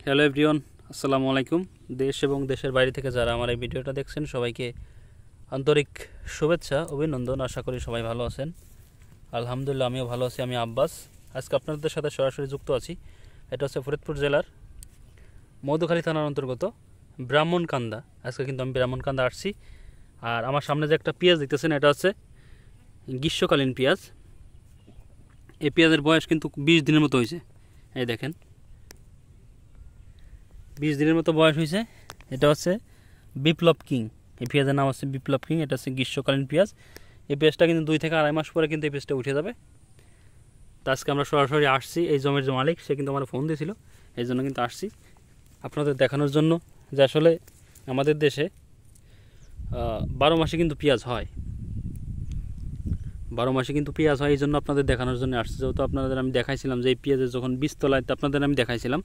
Hello everyone, আসসালামু আলাইকুম। দেশ এবং দেশের বাইরে থেকে যারা আমার এই ভিডিওটা দেখছেন সবাইকে আন্তরিক শুভেচ্ছা, অভিনন্দন। আশা করি সবাই ভালো আছেন। আলহামদুলিল্লাহ আমিও ভালো আছি। আমি আব্বাস, আজকে আপনাদের সাথে সরাসরি যুক্ত আছি। এটা হচ্ছে ফরিদপুর জেলার মধুখালী থানার অন্তর্গত ব্রাহ্মণকান্দা। আজকে কিন্তু আমি ব্রাহ্মণকান্দা আসছি। আর আমার সামনে যে একটা পেঁয়াজ দেখতেছেন, এটা হচ্ছে গ্রীষ্মকালীন পেঁয়াজ। এই পেঁয়াজের বয়স কিন্তু 20 দিনের মতো হয়েছে। এই দেখেন, 20 দিনের মতো বয়স হয়েছে। এটা হচ্ছে বিপ্লব কিং। এই পেঁয়াজের নাম হচ্ছে বিপ্লব কিং। এটা হচ্ছে গ্রীষ্মকালীন পেঁয়াজ। এই পেঁয়াজটা কিন্তু 2 থেকে আড়াই মাস পরে কিন্তু এই পেঁয়াজটা উঠে যাবে। তো আজকে আমরা সরাসরি আসছি। এই জমির যে মালিক, সে কিন্তু আমার ফোন দিয়েছিল, এই জন্য কিন্তু আসছি আপনাদের দেখানোর জন্য যে আসলে আমাদের দেশে 12 মাসে কিন্তু পেঁয়াজ হয়। 12 মাসে কিন্তু পেঁয়াজ হয়, এই জন্য আপনাদের দেখানোর জন্য আসছি। যেহেতু আপনাদের আমি দেখাইছিলাম যে এই পেঁয়াজের যখন বীজ তোলায়, আপনাদের আমি দেখাইছিলাম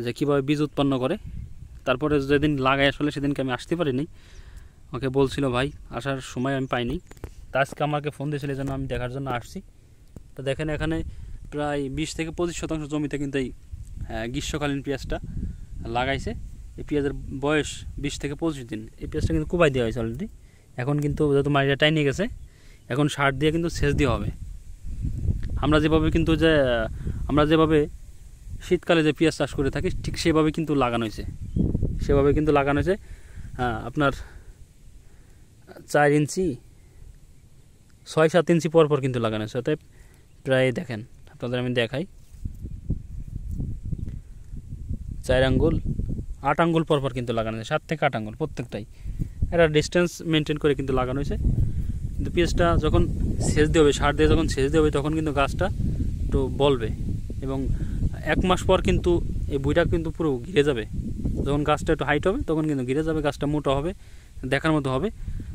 যে কীভাবে বীজ উৎপন্ন করে। তারপরে যেদিন লাগাই আসলে সেদিনকে আমি আসতে পারিনি। ওকে বলছিল ভাই, আসার সময় আমি পাইনি। তা আজকে আমাকে ফোন দিয়েছিল, এই জন্য আমি দেখার জন্য আসছি। তো দেখেন, এখানে প্রায় 20 থেকে 25% জমিতে কিন্তু এই গ্রীষ্মকালীন পেঁয়াজটা লাগাইছে। এই পেঁয়াজের বয়স 20 থেকে 25 দিন। এই পেঁয়াজটা কিন্তু কুবাই দেওয়া হয়েছে অলরেডি। এখন কিন্তু যেহেতু মাটিটা টাইনে গেছে, এখন সার দিয়ে কিন্তু সেচ দেওয়া হবে। আমরা যেভাবে শীতকালে যে পেঁয়াজ চাষ করে থাকি, ঠিক সেভাবে কিন্তু লাগানো হয়েছে। আপনার 4 ইঞ্চি 6-7 ইঞ্চি পর পর কিন্তু লাগানো হয়েছে। অতএব প্রায় দেখেন, আপনাদের আমি দেখাই, 4 আঙ্গুল 8 আঙ্গুল পর পর কিন্তু লাগানো হয়েছে। 7 থেকে 8 আঙ্গুল প্রত্যেকটাই। একটা ডিস্টেন্স মেনটেন করে কিন্তু লাগানো হয়েছে। কিন্তু পেঁয়াজটা যখন সেচ দিয়ে হবে, সার দিয়ে যখন সেচ দিয়ে হবে, তখন কিন্তু গাছটা একটু বলবে এবং 1 মাস পর কিন্তু এই বুইটা কিন্তু পুরো ঘিরে যাবে। যখন গাছটা একটু হাইট হবে, তখন কিন্তু ঘিরে যাবে, গাছটা মোটা হবে, দেখার মতো হবে।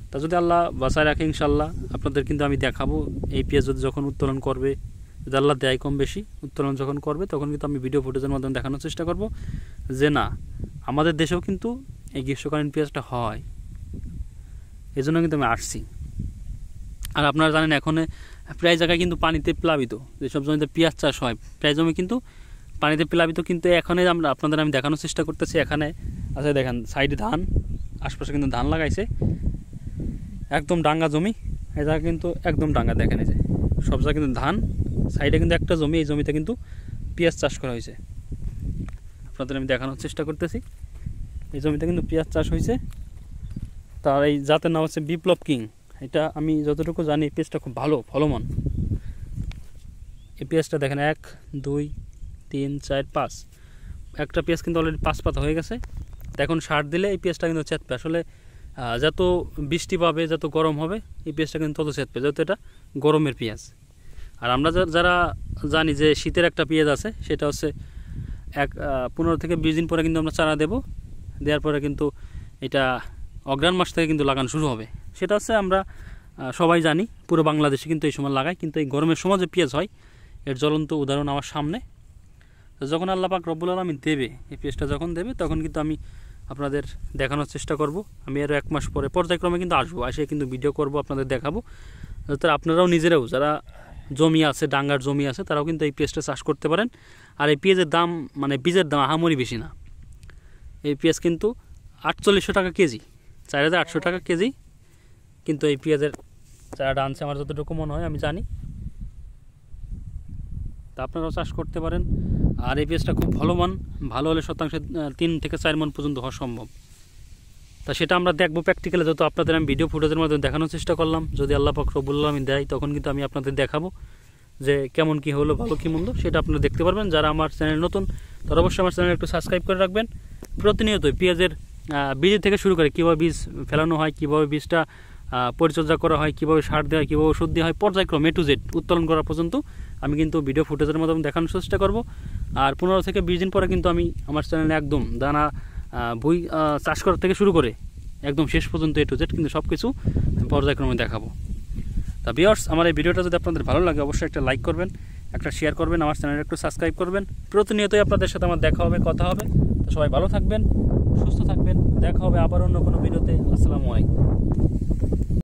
তা যদি আল্লাহ বাঁচায় রাখে, ইনশাল্লাহ আপনাদের কিন্তু আমি দেখাবো। এই পেঁয়াজ যখন উত্তোলন করবে, যদি আল্লাহ দেয় কম বেশি উত্তোলন যখন করবে, তখন কিন্তু আমি ভিডিও ফুটেজের মাধ্যমে দেখানোর চেষ্টা করব যে না, আমাদের দেশেও কিন্তু এই গ্রীষ্মকালীন পেঁয়াজটা হয়। এই জন্য কিন্তু আমি আসছি। আর আপনারা জানেন, এখন প্রায় জায়গায় কিন্তু পানিতে প্লাবিত, যেসব জমিতে পেঁয়াজ চাষ হয়, প্রায় জমি কিন্তু পানিতে প্লাবিত। কিন্তু এখানে আপনাদের আমি দেখানোর চেষ্টা করতেছি। এখানে আছে দেখেন, সাইডে ধান, আশপাশে কিন্তু ধান লাগাইছে, একদম ডাঙ্গা জমি। এই জায়গা কিন্তু একদম ডাঙ্গা, দেখেন এই যে সব জায়গায় কিন্তু ধান। সাইডে কিন্তু একটা জমি, এই জমিতে কিন্তু পেঁয়াজ চাষ করা হয়েছে। আপনাদের আমি দেখানোর চেষ্টা করতেছি, এই জমিতে কিন্তু পেঁয়াজ চাষ হয়েছে। তার এই জাতের নাম হচ্ছে বিপ্লব কিং। এটা আমি যতটুকু জানি, পেঁয়াজটা খুব ভালো ফলমান। এই পেঁয়াজটা দেখেন, 1 2 3 4 5, একটা পেঁয়াজ কিন্তু অলরেডি 5 পাতা হয়ে গেছে। তো এখন সার দিলে এই পেঁয়াজটা কিন্তু চেতবে। আসলে যত বৃষ্টি পাবে, যত গরম হবে, এই পেঁয়াজটা কিন্তু তত চেতবে, যেহেতু এটা গরমের পেঁয়াজ। আর আমরা যারা জানি যে শীতের একটা পেঁয়াজ আছে, সেটা হচ্ছে 15 থেকে 20 দিন পরে কিন্তু আমরা চারা দেবো। দেওয়ার পরে কিন্তু এটা অগ্রহায়ণ মাস থেকে কিন্তু লাগানো শুরু হবে। সেটা হচ্ছে আমরা সবাই জানি, পুরো বাংলাদেশে কিন্তু এই সময় লাগায়। কিন্তু এই গরমের সময় যে পেঁয়াজ হয়, এর জ্বলন্ত উদাহরণ আমার সামনে। তো যখন আল্লাহ পাক রব্বুল আলামিন দেবে, এই পেঁয়াজটা যখন দেবে, তখন কিন্তু আমি আপনাদের দেখানোর চেষ্টা করব। আমি আরও 1 মাস পরে পর্যায়ক্রমে কিন্তু আসবো, এসে কিন্তু ভিডিও করব, আপনাদের দেখাবো, যাতে আপনারাও নিজেরাও, যারা জমি আছে, ডাঙ্গার জমি আছে, তারাও কিন্তু এই পেঁয়াজটা চাষ করতে পারেন। আর এই পেঁয়াজের দাম, মানে বীজের দাম আহামরি বেশি না। এই পেঁয়াজ কিন্তু 4800 টাকা কেজি, 4800 টাকা কেজি কিন্তু এই পেঁয়াজের চারাটা আনছে, আমার যতটুকু মনে হয়, আমি জানি। তা আপনারাও চাষ করতে পারেন। আর এই পেঁয়াজটা খুব ভালো মান, ভালো হলে শতাংশে 3 থেকে 4 মণ পর্যন্ত হওয়া সম্ভব। তা সেটা আমরা দেখবো প্র্যাকটিক্যালে, যত আপনাদের আমি ভিডিও ফুটেজের মাধ্যমে দেখানোর চেষ্টা করলাম। যদি আল্লাহ পাক রব্বুল আলামিন দেয়, তখন কিন্তু আমি আপনাদের দেখাবো যে কেমন কি হলো, ভালো কি মন্দ, সেটা আপনারা দেখতে পারবেন। যারা আমার চ্যানেল নতুন, তারা অবশ্যই আমার চ্যানেল একটু সাবস্ক্রাইব করে রাখবেন। প্রতিনিয়ত পেঁয়াজের বীজ থেকে শুরু করে কীভাবে বীজ ফেলানো হয়, কীভাবে বীজটা পরিচর্যা করা হয়, কীভাবে সার দেওয়া হয়, কীভাবে ওষুধ দেওয়া হয়, পর্যায়ক্রমে A to Z উত্তোলন করা পর্যন্ত আমি কিন্তু ভিডিও ফুটেজের মাধ্যমে দেখানোর চেষ্টা করব। আর 15 থেকে 20 দিন পরে কিন্তু আমি আমার চ্যানেলে একদম দানা ভুঁই চাষ করা থেকে শুরু করে একদম শেষ পর্যন্ত A to Z কিন্তু সব কিছু পর্যায়ক্রমে দেখাবো। তা ভিউয়ার্স, আমার এই ভিডিওটা যদি আপনাদের ভালো লাগে, অবশ্যই একটা লাইক করবেন, একটা শেয়ার করবেন, আমার চ্যানেলে একটু সাবস্ক্রাইব করবেন। প্রতিনিয়তই আপনাদের সাথে আমার দেখা হবে, কথা হবে। তো সবাই ভালো থাকবেন, সুস্থ থাকবেন। দেখা হবে আবার অন্য কোনো ভিডিওতে। আসসালামু আলাইকুম।